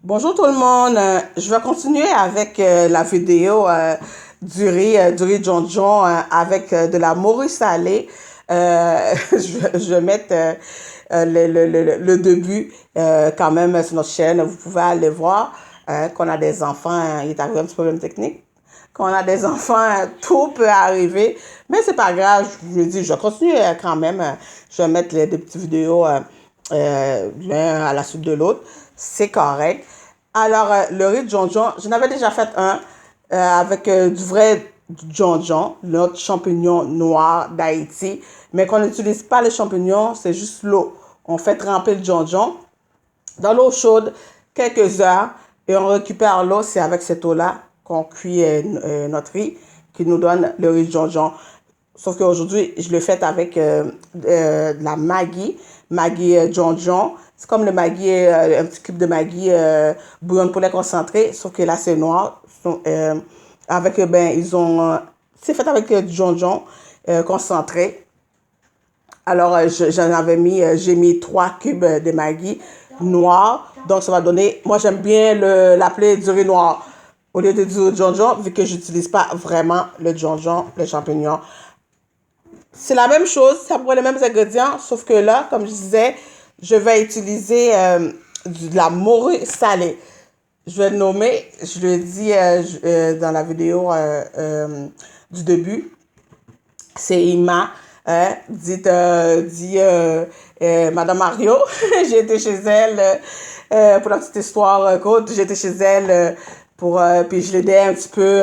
Bonjour tout le monde. Je vais continuer avec la vidéo du riz John John avec de la morue salée. Je vais mettre le début quand même sur notre chaîne. Vous pouvez aller voir qu'on a des enfants. Il est arrivé un petit problème technique. Quand on a des enfants, tout peut arriver. Mais c'est pas grave. Je me dis, je continue quand même. Je vais mettre des petites vidéos l'un à la suite de l'autre. C'est correct. Alors, le riz de John John, j'en avais déjà fait un avec du vrai John John, notre champignon noir d'Haïti. Mais qu'on n'utilise pas les champignons, c'est juste l'eau. On fait tremper le John John dans l'eau chaude quelques heures et on récupère l'eau. C'est avec cette eau-là qu'on cuit notre riz qui nous donne le riz de John John. Sauf qu'aujourd'hui, je le fais avec de la Maggi, Maggi John John. C'est comme le Maggi, un petit cube de Maggi bouillon de poulet concentré, sauf que là, c'est noir. Avec, c'est fait avec du John John concentré. Alors, j'en avais mis, j'ai mis 3 cubes de Maggi noir. Donc, ça va donner, moi, j'aime bien l'appeler du riz noir au lieu de du John John, vu que j'utilise pas vraiment le John John, les champignons. C'est la même chose, ça prend les mêmes ingrédients, sauf que là, comme je disais, je vais utiliser de la morue salée. Je vais le nommer, je le dis dans la vidéo du début, c'est Ima, dit Madame Mario. J'ai été chez elle pour la petite histoire courte, j'ai été chez elle puis je l'aidais un petit peu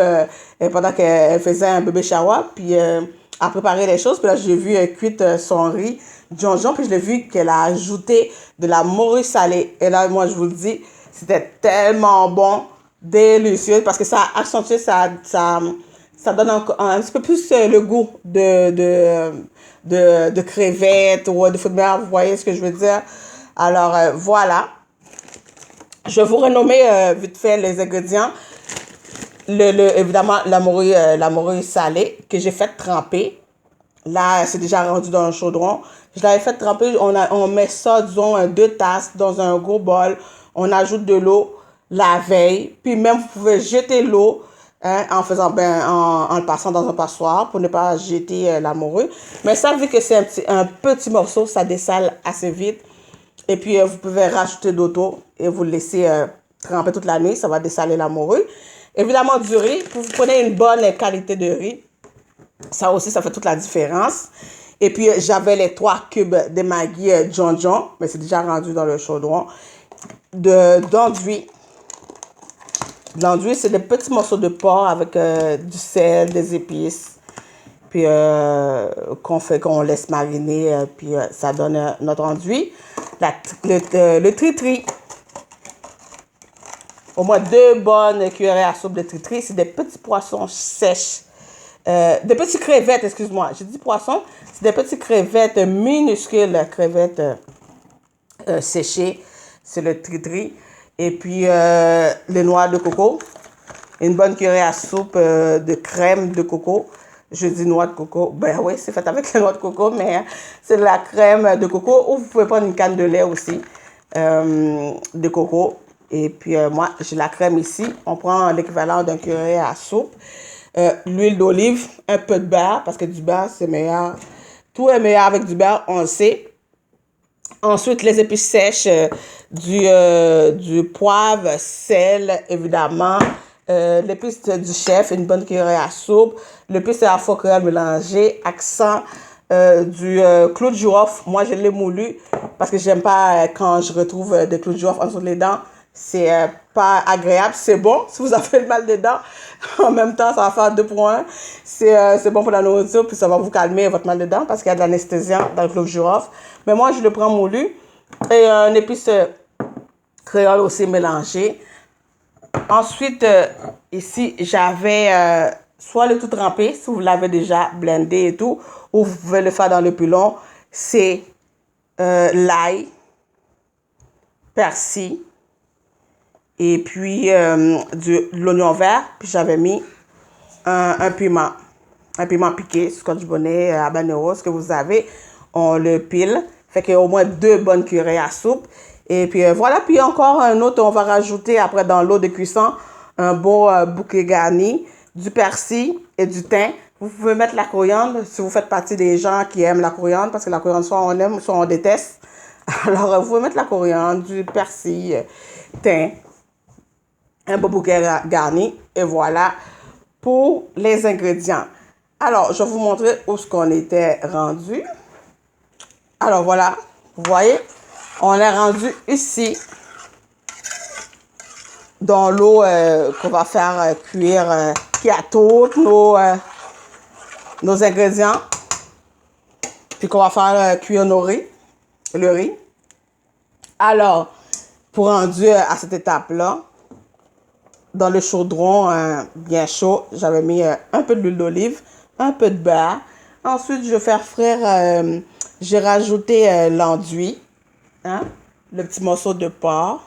pendant qu'elle faisait un bébé shower, puis à préparer les choses. Puis là, j'ai vu cuite son riz John John, puis je l'ai vu qu'elle a ajouté de la morue salée. Et là, moi, je vous le dis, c'était tellement bon, délicieux, parce que ça accentue, ça donne un petit peu plus le goût de crevettes ou de fruits de mer, vous voyez ce que je veux dire. Alors, voilà. Je vais vous renommer vite fait les ingrédients. Évidemment, la morue salée que j'ai fait tremper. Là, c'est déjà rendu dans un chaudron. Je l'avais fait tremper. On met ça, disons, 2 tasses dans un gros bol. On ajoute de l'eau la veille. Puis même, vous pouvez jeter l'eau en faisant en le passant dans un passoire pour ne pas jeter la morue. Mais ça, vu que c'est un petit morceau, ça dessale assez vite. Et puis, vous pouvez rajouter d'auto et vous le laisser tremper toute la nuit. Ça va dessaler la morue. Évidemment, du riz. Vous prenez une bonne qualité de riz. Ça aussi, ça fait toute la différence. Et puis, j'avais les 3 cubes de Maggi John John. Mais c'est déjà rendu dans le chaudron. D'enduit. L'enduit, c'est des petits morceaux de porc avec du sel, des épices. Puis, qu'on laisse mariner. Puis, ça donne notre enduit. Le tri-tri. Au moins 2 bonnes cuillerées à soupe de tri-tri. C'est des petits poissons sèches. Des petites crevettes, excuse-moi. J'ai dit poisson. C'est des petites crevettes minuscules, crevettes séchées. C'est le tri-tri. Et puis, les noix de coco. Une bonne cuillerée à soupe de crème de coco. Je dis noix de coco. Ben oui, c'est fait avec les noix de coco, mais c'est de la crème de coco. Ou vous pouvez prendre une canne de lait aussi de coco. Et puis, moi, j'ai la crème ici. On prend l'équivalent d'un cuillerée à soupe. L'huile d'olive, un peu de beurre, parce que du beurre, c'est meilleur. Tout est meilleur avec du beurre, on le sait. Ensuite, les épices sèches, du poivre, sel, évidemment. L'épice du chef, une bonne cuillerée à soupe. L'épice à faux créole mélangé, accent du clou de girofle. Moi, je l'ai moulu parce que j'aime pas quand je retrouve des clous de girofle en dessous des dents. C'est pas agréable. C'est bon si vous avez le mal des dents. En même temps, ça va faire 2 pour 1. C'est bon pour la nourriture, puis ça va vous calmer votre mal de dents parce qu'il y a de l'anesthésiant dans le clou de girofle. Mais moi, je le prends moulu. Et un épice créole aussi mélangé. Ensuite, ici, j'avais soit le tout trempé, si vous l'avez déjà blendé et tout, ou vous pouvez le faire dans le pilon. C'est l'ail, persil, et puis de l'oignon vert. Puis j'avais mis un piment piqué, scotch bonnet, habanero, ce que vous avez. On le pile. Fait qu'il y a au moins 2 bonnes cuillerées à soupe. Et puis voilà, puis encore un autre, on va rajouter après dans l'eau de cuisson un beau bouquet garni, du persil et du thym. Vous pouvez mettre la coriandre si vous faites partie des gens qui aiment la coriandre, parce que la coriandre, soit on aime, soit on déteste. Alors, vous pouvez mettre la coriandre, du persil, thym, un beau bouquet garni, et voilà pour les ingrédients. Alors, je vais vous montrer où ce qu'on était rendu. Alors, voilà, vous voyez, on est rendu ici, dans l'eau qu'on va faire cuire, qui a tous nos ingrédients, puis qu'on va faire cuire le riz. Alors, pour rendu à cette étape-là, dans le chaudron bien chaud, j'avais mis un peu d'huile d'olive, un peu de beurre. Ensuite, je vais faire frire, j'ai rajouté l'enduit, hein, le petit morceau de porc,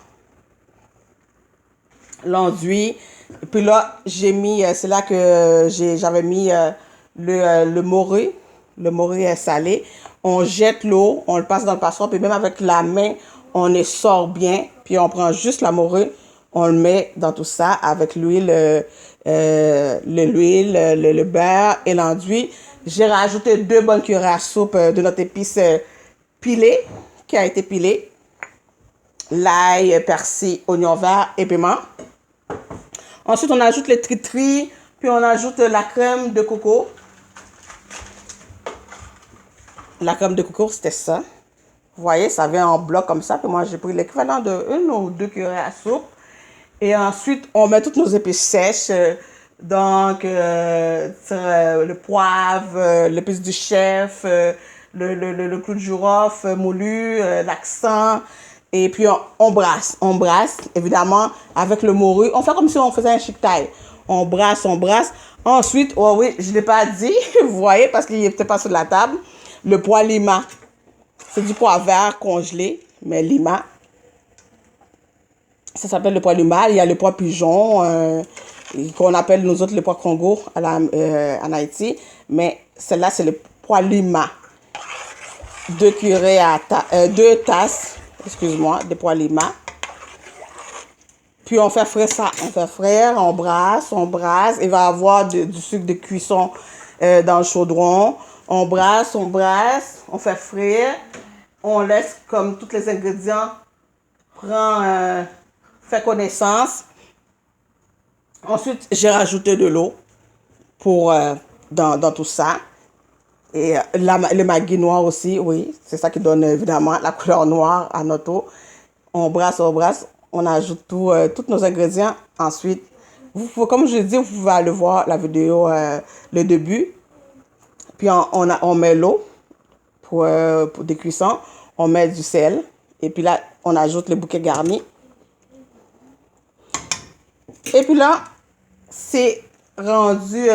l'enduit. Et puis là, j'ai mis, c'est là que j'avais mis le morue salé. On jette l'eau, on le passe dans le passoire, puis même avec la main, on essore bien, puis on prend juste la morue, on le met dans tout ça avec l'huile, le beurre et l'enduit. J'ai rajouté 2 bonnes cuillères à soupe de notre épice pilée, qui a été pilée. L'ail, persil, oignon vert et piment. Ensuite, on ajoute le tritri, puis on ajoute la crème de coco. La crème de coco, c'était ça. Vous voyez, ça vient en bloc comme ça. Puis moi, j'ai pris l'équivalent de 1 ou 2 cuillères à soupe. Et ensuite, on met toutes nos épices sèches. Donc, le poivre, l'épice du chef, le clou de girofle moulu, l'accent. Et puis, on brasse. On brasse, évidemment, avec le morue. On fait comme si on faisait un chic-taille. On brasse, on brasse. Ensuite, oh oui, je ne l'ai pas dit, vous voyez, parce qu'il n'était pas sur la table. Le pois lima. C'est du pois vert congelé, mais lima. Ça s'appelle le pois lima. Il y a le pois pigeon, qu'on appelle nous autres le pois Congo en Haïti. Mais celle-là, c'est le pois lima. 2 tasses, excuse-moi, de pois lima. Puis on fait frire ça. On fait frire, on brasse. Il va y avoir du sucre de cuisson dans le chaudron. On brasse, on fait frire. On laisse comme tous les ingrédients fait connaissance. Ensuite, j'ai rajouté de l'eau pour dans tout ça. Et le maggi noir aussi, oui. C'est ça qui donne évidemment la couleur noire à notre eau. On brasse, on ajoute tous nos ingrédients. Ensuite, comme je l'ai dit, vous pouvez aller voir la vidéo, le début. Puis on met l'eau pour des cuissons. On met du sel. Et puis là, on ajoute le bouquet garni. Et puis là, c'est rendu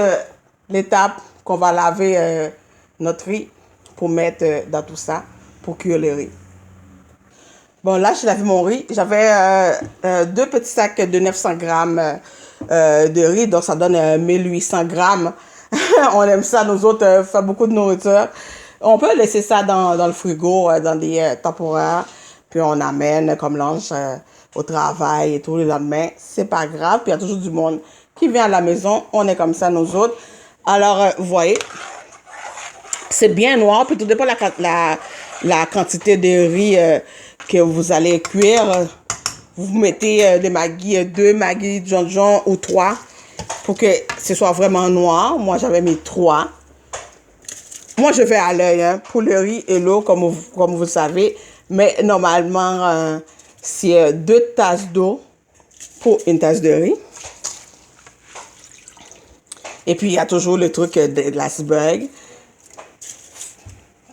l'étape qu'on va laver notre riz pour mettre dans tout ça, pour cuire le riz. Bon, là, j'ai lavé mon riz. J'avais 2 petits sacs de 900 grammes de riz, donc ça donne 1800 grammes. On aime ça, nous autres, faire beaucoup de nourriture. On peut laisser ça dans le frigo, dans des temporaires, puis on amène comme lunch au travail et tout le lendemain. C'est pas grave, puis il y a toujours du monde qui vient à la maison. On est comme ça, nous autres. Alors, vous voyez, c'est bien noir, puis tout dépend la quantité de riz que vous allez cuire. Vous mettez des Maggi, 2 Maggi Jon ou 3 pour que ce soit vraiment noir. Moi, j'avais mis 3. Moi, je fais à l'œil pour le riz et l'eau, comme vous le savez. Mais normalement, c'est 2 tasses d'eau pour 1 tasse de riz. Et puis, il y a toujours le truc de l'iceberg.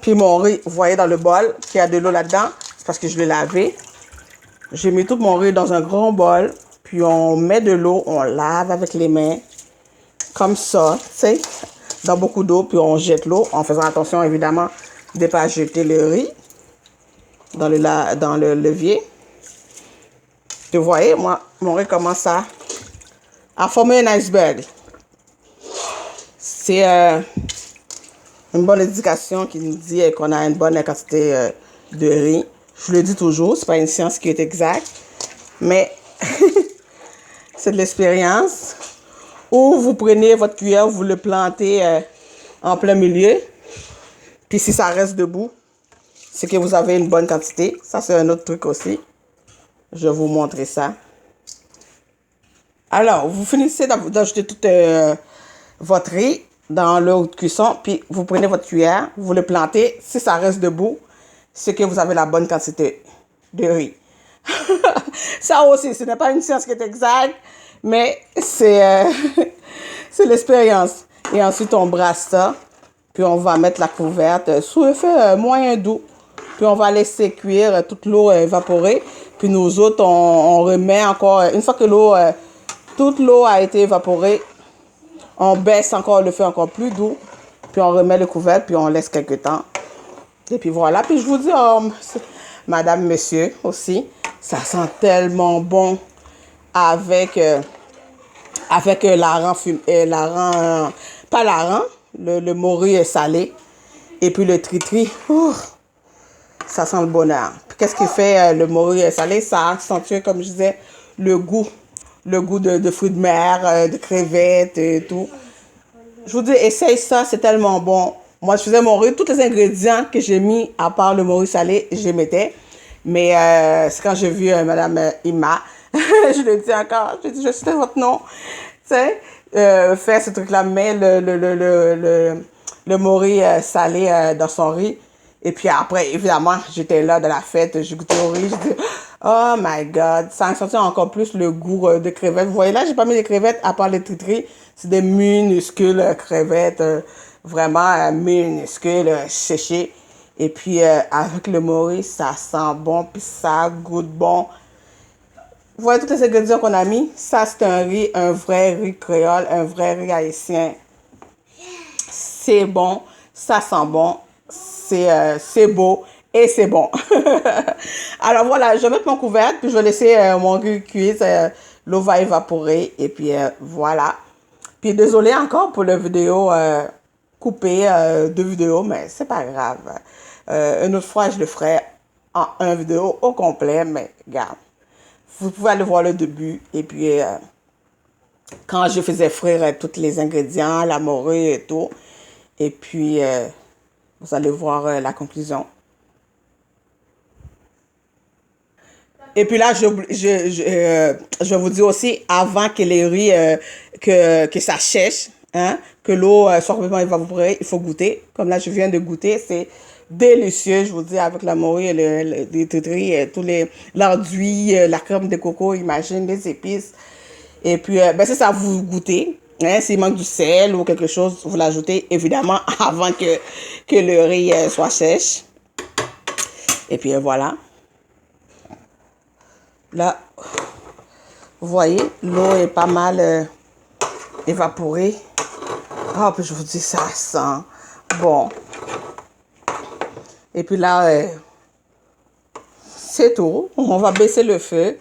Puis mon riz, vous voyez dans le bol qu'il y a de l'eau là-dedans. C'est parce que je l'ai lavé. J'ai mis tout mon riz dans un grand bol. Puis on met de l'eau, on lave avec les mains. Comme ça, tu sais, dans beaucoup d'eau. Puis on jette l'eau en faisant attention, évidemment, de ne pas jeter le riz dans le levier. Puis vous voyez, moi, mon riz commence à former un iceberg. C'est une bonne indication qui nous dit qu'on a une bonne quantité de riz. Je le dis toujours, c'est pas une science qui est exacte, mais c'est de l'expérience. Ou vous prenez votre cuillère, vous le plantez en plein milieu. Puis si ça reste debout, c'est que vous avez une bonne quantité. Ça, c'est un autre truc aussi. Je vais vous montrer ça. Alors, vous finissez d'ajouter tout votre riz dans l'eau de cuisson, puis vous prenez votre cuillère, vous le plantez. Si ça reste debout, c'est que vous avez la bonne quantité de riz. Ça aussi, ce n'est pas une science qui est exacte, mais c'est c'est l'expérience. Et ensuite, on brasse ça, puis on va mettre la couverte sous le feu moyen doux. Puis on va laisser cuire toute l'eau évaporée. Puis nous autres, on remet encore, une fois que toute l'eau a été évaporée, on baisse encore le feu encore plus doux. Puis on remet le couvert, puis on laisse quelques temps. Et puis voilà. Puis je vous dis, madame, monsieur aussi, ça sent tellement bon avec, l'aran pas l'aran, le morue salé. Et puis le tritri. Ça sent le bonheur. Puis qu'est-ce qui fait le morue salé? Ça accentue, comme je disais, le goût de fruits de mer, de crevettes et tout. Je vous dis, essaye ça, c'est tellement bon. Moi, je faisais mon riz, tous les ingrédients que j'ai mis, à part le morue salé, je les mettais. Mais c'est quand j'ai vu Madame Ima, je le dis encore, je dis, je sais votre nom, tu sais, faire ce truc-là, mais le morue salé dans son riz. Et puis après, évidemment, j'étais là de la fête, j'ai goûté au riz, j'ai dit, oh my God, ça a senti encore plus le goût de crevettes. Vous voyez là, j'ai pas mis les crevettes à part les tritris. C'est des minuscules crevettes, vraiment minuscules, séchées. Et puis avec le morue, ça sent bon, puis ça goûte bon. Vous voyez tous les ingrédients qu'on a mis? Ça, c'est un riz, un vrai riz créole, un vrai riz haïtien. C'est bon, ça sent bon. C'est beau et c'est bon. Alors voilà, je vais mettre mon couvercle, puis je vais laisser mon riz cuire. L'eau va évaporer et puis voilà. Puis désolé encore pour la vidéo coupée de vidéo, mais c'est pas grave. Une autre fois, je le ferai en une vidéo au complet, mais regarde. Vous pouvez aller voir le début et puis quand je faisais frire tous les ingrédients, la morue et tout. Et puis vous allez voir la conclusion. Et puis là, je vais vous dire aussi, avant que les riz, que ça sèche, hein, que l'eau soit complètement évaporée, il faut goûter. Comme là, je viens de goûter, c'est délicieux, je vous dis, avec la morue, les tritris, l'enduit, la crème de coco, imagine, les épices. Et puis, ben c'est ça, vous goûtez. Hein, s'il manque du sel ou quelque chose, vous l'ajoutez évidemment avant que le riz soit sèche. Et puis voilà. Là, vous voyez, l'eau est pas mal évaporée. Ah, puis je vous dis, ça sent bon. Et puis là, c'est tout. On va baisser le feu.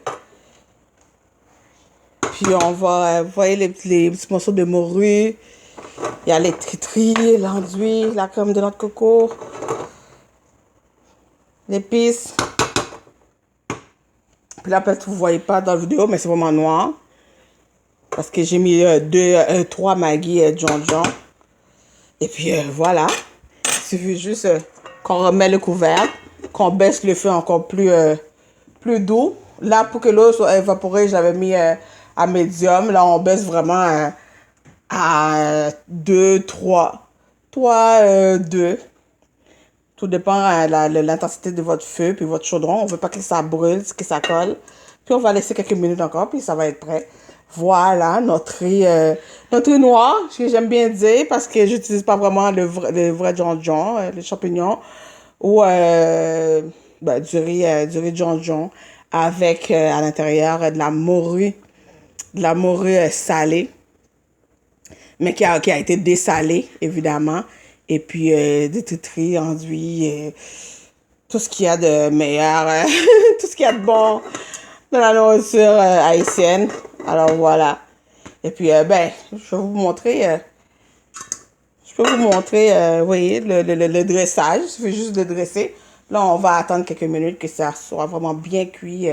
Puis on va, vous voyez les petits morceaux de morue. Il y a les tritris, l'enduit, la crème de noix de coco, l'épice. Puis là, peut-être que vous ne voyez pas dans la vidéo, mais c'est vraiment noir. Parce que j'ai mis 3 Maggi John John. Et puis voilà. Il suffit juste qu'on remet le couvercle, qu'on baisse le feu encore plus doux. Là, pour que l'eau soit évaporée, j'avais mis à médium. Là, on baisse vraiment à 2, 3. 3, 2. Tout dépend de l'intensité de votre feu puis votre chaudron. On ne veut pas que ça brûle, que ça colle. Puis on va laisser quelques minutes encore, puis ça va être prêt. Voilà, notre riz noir, ce que j'aime bien dire, parce que j'utilise pas vraiment le vrai John John, les champignons, ou du riz John John, avec à l'intérieur de la morue salée, mais qui a été dessalée, évidemment. Et puis des tritris, enduits, tout ce qu'il y a de meilleur, tout ce qu'il y a de bon dans la nourriture haïtienne. Alors voilà. Et puis, je vais vous montrer, vous voyez, le dressage. Je vais juste le dresser. Là, on va attendre quelques minutes que ça soit vraiment bien cuit.